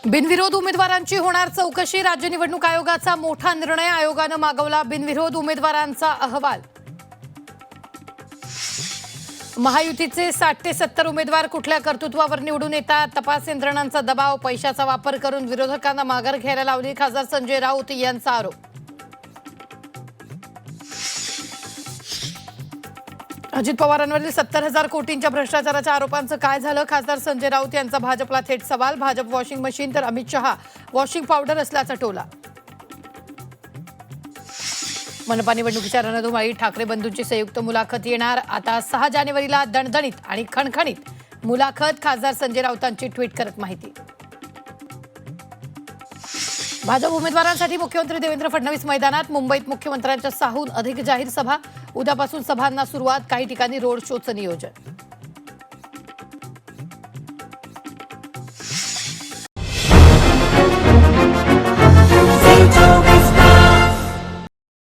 बिनविरोध उमेदवारांची होणार चौकशी. राज्य निवडणूक आयोगाचा मोठा निर्णय. आयोगानं मागवला बिनविरोध उमेदवारांचा अहवाल. महायुतीचे 60 ते 70 उमेदवार कुठल्या कर्तृत्वावर निवडून येतात? तपास यंत्रणांचा दबाव, पैशाचा वापर करून विरोधकांना माघार घ्यायला लावली. खासदार संजय राऊत यांचा आरोप. अजित पवारांवरील 70,000 कोटींच्या भ्रष्टाचाराच्या आरोपांचं काय झालं? खासदार संजय राऊत यांचा भाजपला थेट सवाल. भाजप वॉशिंग मशीन तर अमित शहा वॉशिंग पावडर असल्याचा टोला. मनपा निवडणुकीच्या रणधुमाळीत ठाकरे बंधूंची संयुक्त मुलाखत येणार. आता 6 जानेवारीला दणदणीत आणि खणखणीत मुलाखत. खासदार संजय राऊतांची ट्विट करत माहिती. भाजप उमेदवारांसाठी मुख्यमंत्री देवेंद्र फडणवीस मैदानात. मुंबईत मुख्यमंत्र्यांच्या 6हून अधिक जाहीर सभा. उद्यापासून सभांना सुरुवात. काही ठिकाणी रोड शोचं नियोजन.